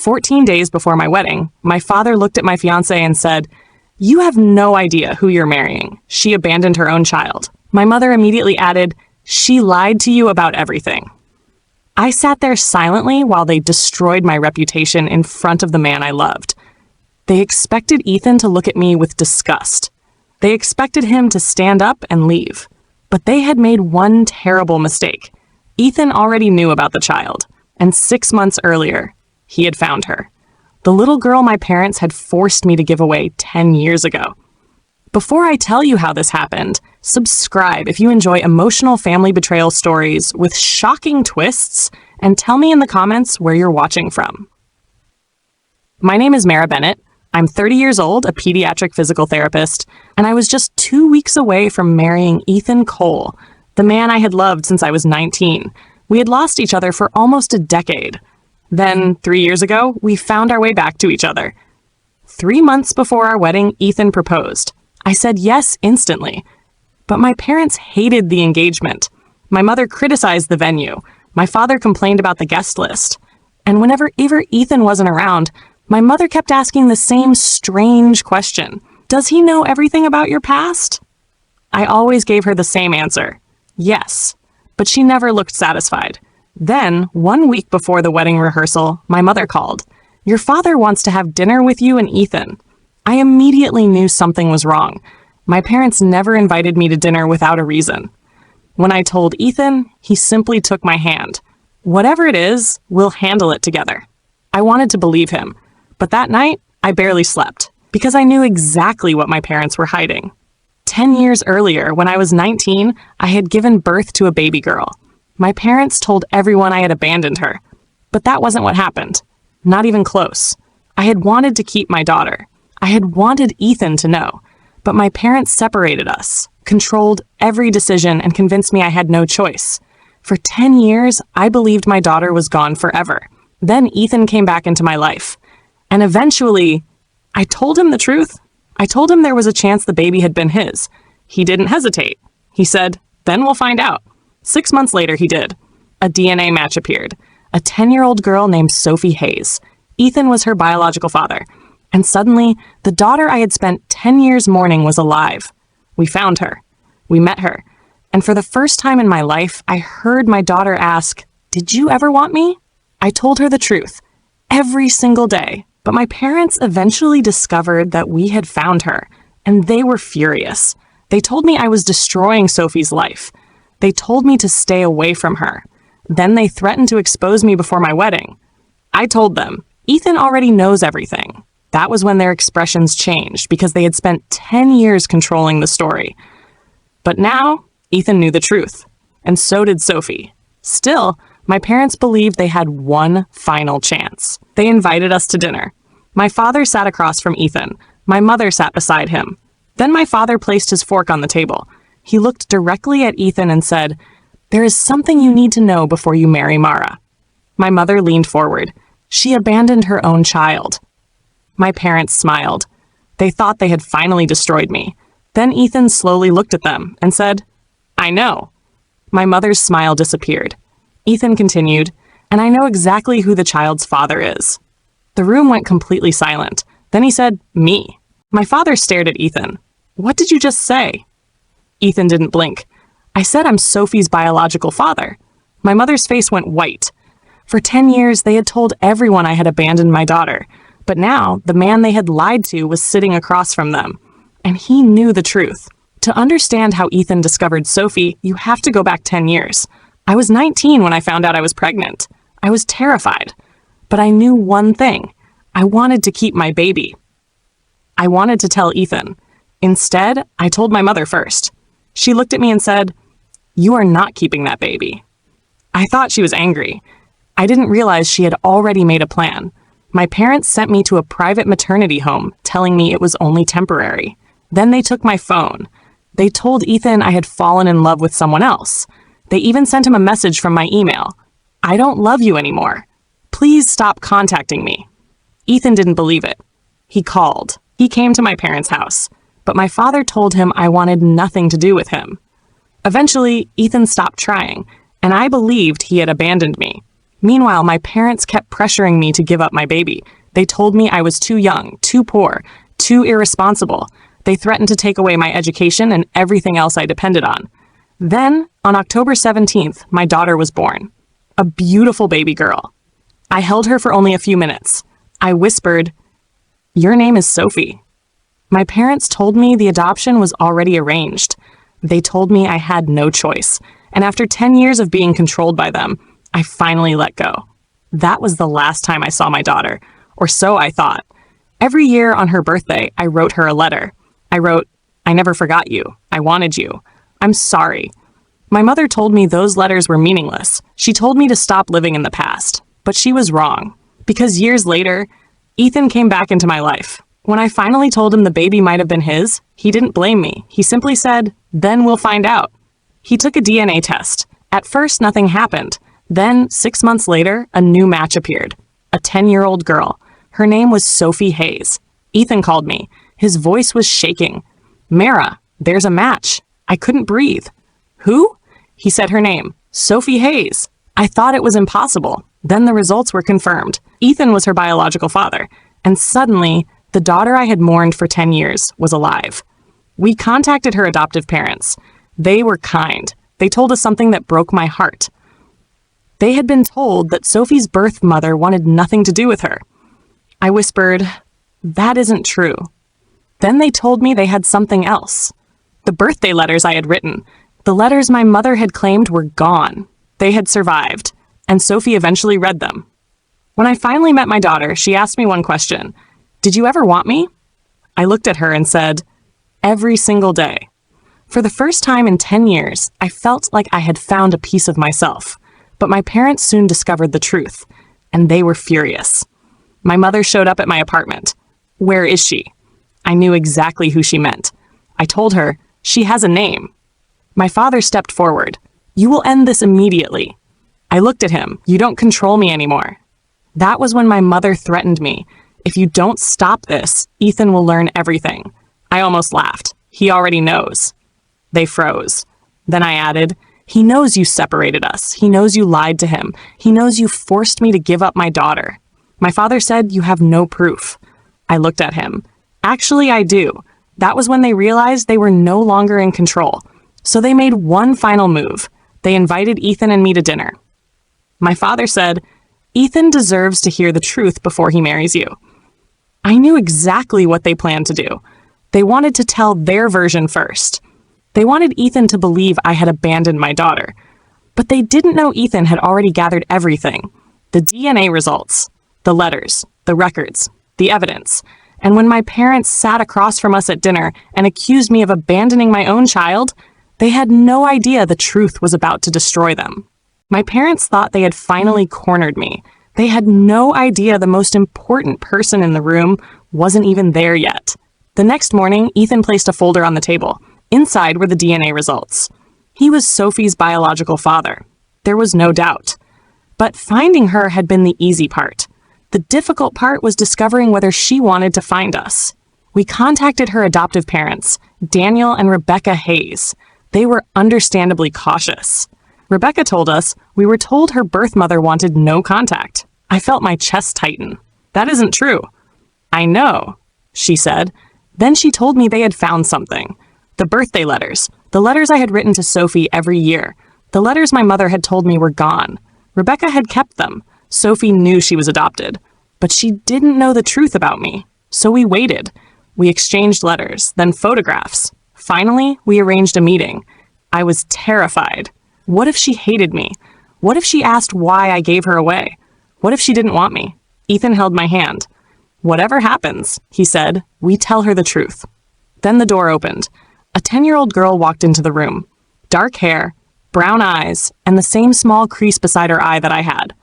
14 days before my wedding, my father looked at my fiancé and said, "You have no idea who you're marrying. She abandoned her own child." My mother immediately added, "She lied to you about everything." I sat there silently while they destroyed my reputation in front of the man I loved. They expected Ethan to look at me with disgust. They expected him to stand up and leave. But they had made one terrible mistake. Ethan already knew about the child, and 6 months earlier, he had found her. The little girl my parents had forced me to give away 10 years ago. Before I tell you how this happened, subscribe if you enjoy emotional family betrayal stories with shocking twists, and tell me in the comments where you're watching from. My name is Mara Bennett. I'm 30 years old, a pediatric physical therapist, and I was just 2 weeks away from marrying Ethan Cole, the man I had loved since I was 19. We had lost each other for almost a decade. Then, 3 years ago, we found our way back to each other. 3 months before our wedding, Ethan proposed. I said yes instantly. But my parents hated the engagement. My mother criticized the venue. My father complained about the guest list. And whenever Ethan wasn't around, my mother kept asking the same strange question. Does he know everything about your past? I always gave her the same answer. Yes. But she never looked satisfied. Then, 1 week before the wedding rehearsal, my mother called. "Your father wants to have dinner with you and Ethan." I immediately knew something was wrong. My parents never invited me to dinner without a reason. When I told Ethan, he simply took my hand. "Whatever it is, we'll handle it together." I wanted to believe him. But that night, I barely slept, because I knew exactly what my parents were hiding. 10 years earlier, when I was 19, I had given birth to a baby girl. My parents told everyone I had abandoned her. But that wasn't what happened. Not even close. I had wanted to keep my daughter. I had wanted Ethan to know. But my parents separated us, controlled every decision, and convinced me I had no choice. For 10 years, I believed my daughter was gone forever. Then Ethan came back into my life. And eventually, I told him the truth. I told him there was a chance the baby had been his. He didn't hesitate. He said, "Then we'll find out." 6 months later, he did. A DNA match appeared. A 10-year-old girl named Sophie Hayes. Ethan was her biological father. And suddenly, the daughter I had spent 10 years mourning was alive. We found her. We met her. And for the first time in my life, I heard my daughter ask, "Did you ever want me?" I told her the truth. Every single day. But my parents eventually discovered that we had found her, and they were furious. They told me I was destroying Sophie's life. They told me to stay away from her. Then they threatened to expose me before my wedding. I told them, Ethan already knows everything. That was when their expressions changed, because they had spent 10 years controlling the story. But now, Ethan knew the truth, and so did Sophie. Still, my parents believed they had one final chance. They invited us to dinner. My father sat across from Ethan. My mother sat beside him. Then my father placed his fork on the table. He looked directly at Ethan and said, "There is something you need to know before you marry Mara." My mother leaned forward. She abandoned her own child. My parents smiled. They thought they had finally destroyed me. Then Ethan slowly looked at them and said, "I know." My mother's smile disappeared. Ethan continued, "And I know exactly who the child's father is." The room went completely silent. Then he said, "Me." My father stared at Ethan. "What did you just say?" Ethan didn't blink. "I said I'm Sophie's biological father." My mother's face went white. For 10 years, they had told everyone I had abandoned my daughter. But now, the man they had lied to was sitting across from them. And he knew the truth. To understand how Ethan discovered Sophie, you have to go back 10 years. I was 19 when I found out I was pregnant. I was terrified. But I knew one thing. I wanted to keep my baby. I wanted to tell Ethan. Instead, I told my mother first. She looked at me and said, "You are not keeping that baby." I thought she was angry. I didn't realize she had already made a plan. My parents sent me to a private maternity home, telling me it was only temporary. Then they took my phone. They told Ethan I had fallen in love with someone else. They even sent him a message from my email. "I don't love you anymore. Please stop contacting me." Ethan didn't believe it. He called. He came to my parents' house. But my father told him I wanted nothing to do with him. Eventually, Ethan stopped trying, and I believed he had abandoned me. Meanwhile, my parents kept pressuring me to give up my baby. They told me I was too young, too poor, too irresponsible. They threatened to take away my education and everything else I depended on. Then, on October 17th, my daughter was born. A beautiful baby girl. I held her for only a few minutes. I whispered, "Your name is Sophie." My parents told me the adoption was already arranged. They told me I had no choice, and after 10 years of being controlled by them, I finally let go. That was the last time I saw my daughter, or so I thought. Every year on her birthday, I wrote her a letter. I wrote, "I never forgot you. I wanted you. I'm sorry." My mother told me those letters were meaningless. She told me to stop living in the past, but she was wrong. Because years later, Ethan came back into my life. When I finally told him the baby might have been his, he didn't blame me. He simply said, "Then we'll find out." He took a DNA test. At first, nothing happened. Then, 6 months later, a new match appeared. A 10-year-old girl. Her name was Sophie Hayes. Ethan called me. His voice was shaking. "Mara, there's a match." I couldn't breathe. "Who?" He said her name. "Sophie Hayes." I thought it was impossible. Then the results were confirmed. Ethan was her biological father. And suddenly, the daughter I had mourned for 10 years was alive. We contacted her adoptive parents. They were kind. They told us something that broke my heart. They had been told that Sophie's birth mother wanted nothing to do with her. I whispered, "That isn't true." Then they told me they had something else. The birthday letters I had written, the letters my mother had claimed were gone. They had survived, and Sophie eventually read them. When I finally met my daughter, she asked me one question. "Did you ever want me?" I looked at her and said, "Every single day." For the first time in 10 years, I felt like I had found a piece of myself. But my parents soon discovered the truth, and they were furious. My mother showed up at my apartment. "Where is she?" I knew exactly who she meant. I told her, "She has a name." My father stepped forward. "You will end this immediately." I looked at him. "You don't control me anymore." That was when my mother threatened me. "If you don't stop this, Ethan will learn everything." I almost laughed. "He already knows." They froze. Then I added, "He knows you separated us. He knows you lied to him. He knows you forced me to give up my daughter." My father said, "You have no proof." I looked at him. "Actually, I do." That was when they realized they were no longer in control. So they made one final move. They invited Ethan and me to dinner. My father said, "Ethan deserves to hear the truth before he marries you." I knew exactly what they planned to do. They wanted to tell their version first. They wanted Ethan to believe I had abandoned my daughter. But they didn't know Ethan had already gathered everything. The DNA results, the letters, the records, the evidence. And when my parents sat across from us at dinner and accused me of abandoning my own child, they had no idea the truth was about to destroy them. My parents thought they had finally cornered me. They had no idea the most important person in the room wasn't even there yet. The next morning, Ethan placed a folder on the table. Inside were the DNA results. He was Sophie's biological father. There was no doubt. But finding her had been the easy part. The difficult part was discovering whether she wanted to find us. We contacted her adoptive parents, Daniel and Rebecca Hayes. They were understandably cautious. Rebecca told us we were told her birth mother wanted no contact. I felt my chest tighten. "That isn't true." "I know," she said. Then she told me they had found something. The birthday letters. The letters I had written to Sophie every year. The letters my mother had told me were gone. Rebecca had kept them. Sophie knew she was adopted. But she didn't know the truth about me. So we waited. We exchanged letters, then photographs. Finally, we arranged a meeting. I was terrified. What if she hated me? What if she asked why I gave her away? What if she didn't want me? Ethan held my hand. "Whatever happens," he said, "we tell her the truth." Then the door opened. A 10-year-old girl walked into the room. Dark hair, brown eyes, and the same small crease beside her eye that I had.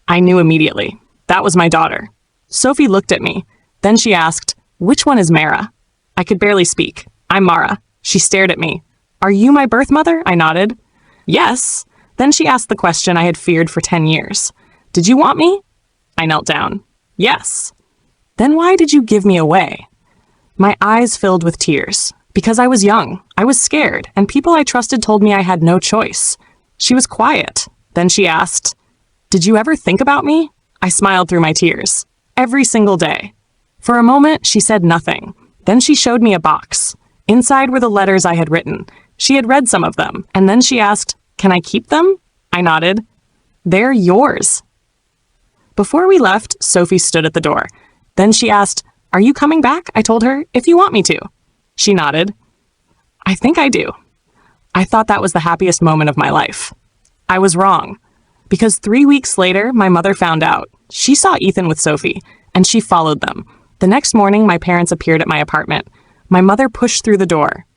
I knew immediately. That was my daughter. Sophie looked at me. Then she asked, "Which one is Mara?" I could barely speak. "I'm Mara." She stared at me. "Are you my birth mother?" I nodded. "Yes." Then she asked the question I had feared for 10 years. "Did you want me?" I knelt down. "Yes." "Then why did you give me away?" My eyes filled with tears. Because I was young, I was scared, and people I trusted told me I had no choice. She was quiet. Then she asked, Did you ever think about me? I smiled through my tears. Every single day. For a moment, she said nothing. Then she showed me a box. Inside were the letters I had written. She had read some of them, and then she asked, "Can I keep them?" I nodded. "They're yours." Before we left, Sophie stood at the door. Then she asked, "Are you coming back?" I told her, "If you want me to." She nodded. "I think I do." I thought that was the happiest moment of my life. I was wrong. Because 3 weeks later, my mother found out. She saw Ethan with Sophie, and she followed them. The next morning, my parents appeared at my apartment. My mother pushed through the door.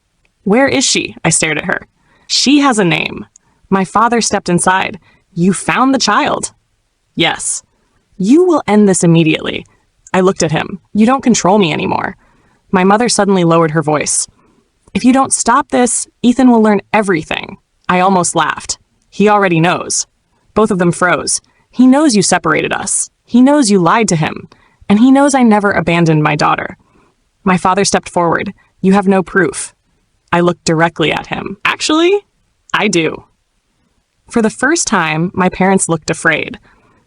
"Where is she?" I stared at her. "She has a name." My father stepped inside. "You found the child." "Yes." "You will end this immediately." I looked at him. "You don't control me anymore." My mother suddenly lowered her voice. "If you don't stop this, Ethan will learn everything." I almost laughed. "He already knows." Both of them froze. "He knows you separated us. He knows you lied to him. And he knows I never abandoned my daughter." My father stepped forward. "You have no proof." I looked directly at him. "Actually, I do." For the first time, my parents looked afraid.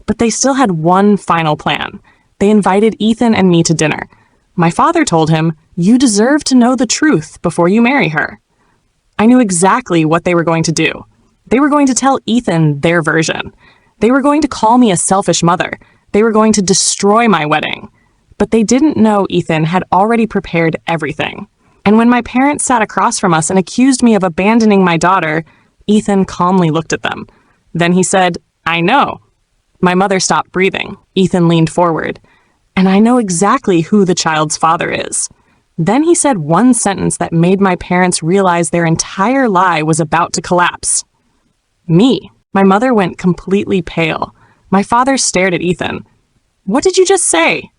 But they still had one final plan. They invited Ethan and me to dinner. My father told him, "You deserve to know the truth before you marry her." I knew exactly what they were going to do. They were going to tell Ethan their version. They were going to call me a selfish mother. They were going to destroy my wedding. But they didn't know Ethan had already prepared everything. And when my parents sat across from us and accused me of abandoning my daughter, Ethan calmly looked at them. Then he said, "I know." My mother stopped breathing. Ethan leaned forward. "And I know exactly who the child's father is." Then he said one sentence that made my parents realize their entire lie was about to collapse. "Me." My mother went completely pale. My father stared at Ethan. "What did you just say?"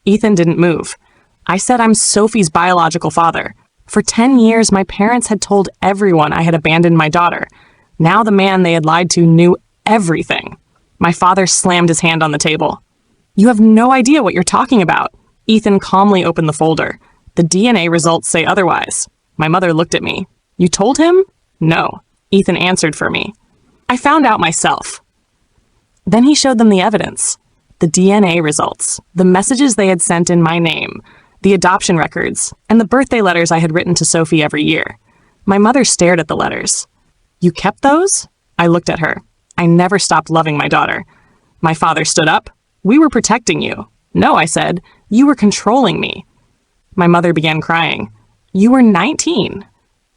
Ethan didn't move. "I said I'm Sophie's biological father. For 10 years, my parents had told everyone I had abandoned my daughter. Now the man they had lied to knew everything." My father slammed his hand on the table. "You have no idea what you're talking about." Ethan calmly opened the folder. "The DNA results say otherwise." My mother looked at me. "You told him?" "No." Ethan answered for me. "I found out myself." Then he showed them the evidence. The DNA results, the messages they had sent in my name, the adoption records, and the birthday letters I had written to Sophie every year. My mother stared at the letters. "You kept those?" I looked at her. I never stopped loving my daughter. My father stood up. "We were protecting you." "No," I said. "You were controlling me." My mother began crying. "You were 19."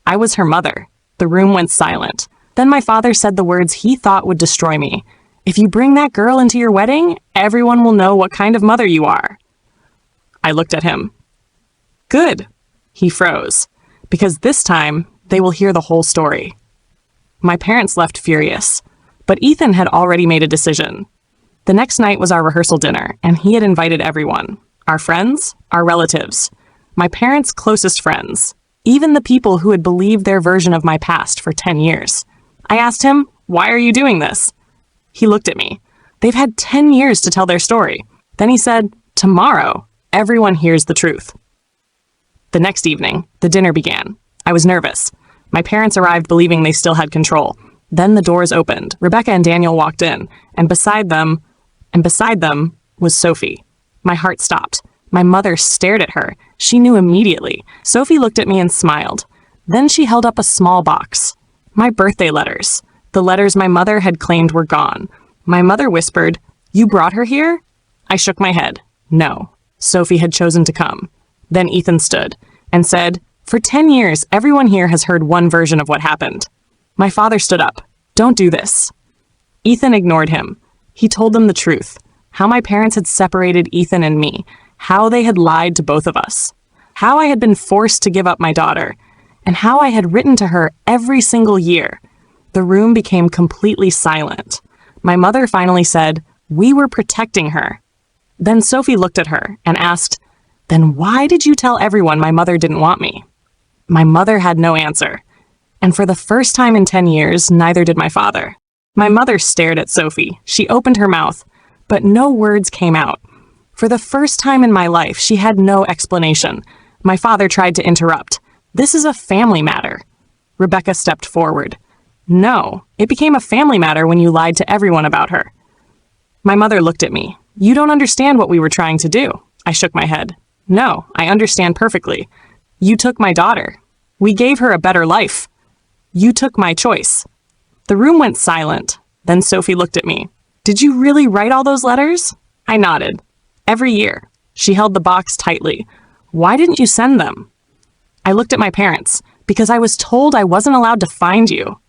I was her mother. The room went silent. Then my father said the words he thought would destroy me. "If you bring that girl into your wedding, everyone will know what kind of mother you are." I looked at him. "Good." He froze. "Because this time, they will hear the whole story." My parents left furious. But Ethan had already made a decision. The next night was our rehearsal dinner, and he had invited everyone. Our friends, our relatives, my parents' closest friends, even the people who had believed their version of my past for 10 years. I asked him, "Why are you doing this?" He looked at me. "They've had 10 years to tell their story." Then he said, "Tomorrow, everyone hears the truth." The next evening, the dinner began. I was nervous. My parents arrived believing they still had control. Then the doors opened. Rebecca and Daniel walked in, and beside them was Sophie. My heart stopped. My mother stared at her. She knew immediately. Sophie looked at me and smiled. Then she held up a small box. My birthday letters. The letters my mother had claimed were gone. My mother whispered, "You brought her here?" I shook my head. No. Sophie had chosen to come. Then Ethan stood and said, "For 10 years, everyone here has heard one version of what happened." My father stood up. "Don't do this." Ethan ignored him. He told them the truth. How my parents had separated Ethan and me. How they had lied to both of us. How I had been forced to give up my daughter. And how I had written to her every single year. The room became completely silent. My mother finally said, "We were protecting her." Then Sophie looked at her and asked, "Then why did you tell everyone my mother didn't want me?" My mother had no answer. And for the first time in 10 years, neither did my father. My mother stared at Sophie. She opened her mouth, but no words came out. For the first time in my life, she had no explanation. My father tried to interrupt. "This is a family matter." Rebecca stepped forward. "No, it became a family matter when you lied to everyone about her." My mother looked at me. You don't understand what we were trying to do. I shook my head. No, I understand perfectly. You took my daughter. We gave her a better life. You took my choice. The room went silent. Then Sophie looked at me. Did you really write all those letters? I nodded. Every year. She held the box tightly. Why didn't you send them? I looked at my parents. Because I was told I wasn't allowed to find you.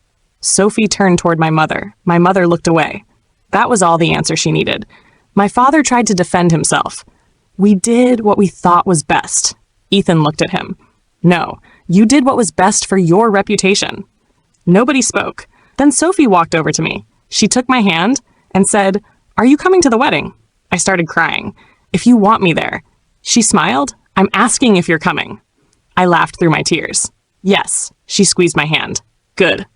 Sophie turned toward my mother. My mother looked away. That was all the answer she needed. My father tried to defend himself. We did what we thought was best. Ethan looked at him. No, you did what was best for your reputation. Nobody spoke. Then Sophie walked over to me. She took my hand and said, Are you coming to the wedding? I started crying. If you want me there. She smiled. I'm asking if you're coming. I laughed through my tears. Yes, she squeezed my hand. Good.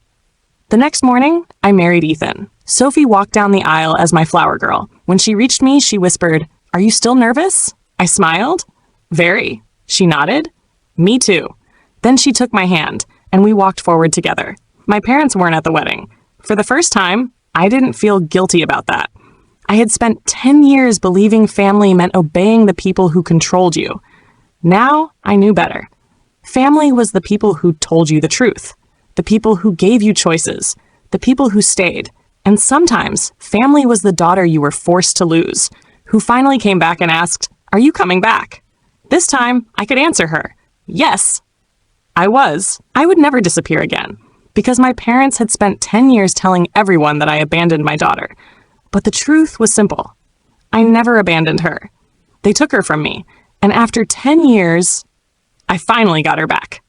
The next morning, I married Ethan. Sophie walked down the aisle as my flower girl. When she reached me, she whispered, Are you still nervous? I smiled. Very. She nodded. Me too. Then she took my hand, and we walked forward together. My parents weren't at the wedding. For the first time, I didn't feel guilty about that. I had spent 10 years believing family meant obeying the people who controlled you. Now, I knew better. Family was the people who told you the truth, the people who gave you choices, the people who stayed. And sometimes, family was the daughter you were forced to lose, who finally came back and asked, Are you coming back? This time, I could answer her, yes. I was. I would never disappear again, because my parents had spent 10 years telling everyone that I abandoned my daughter. But the truth was simple. I never abandoned her. They took her from me, and after 10 years, I finally got her back.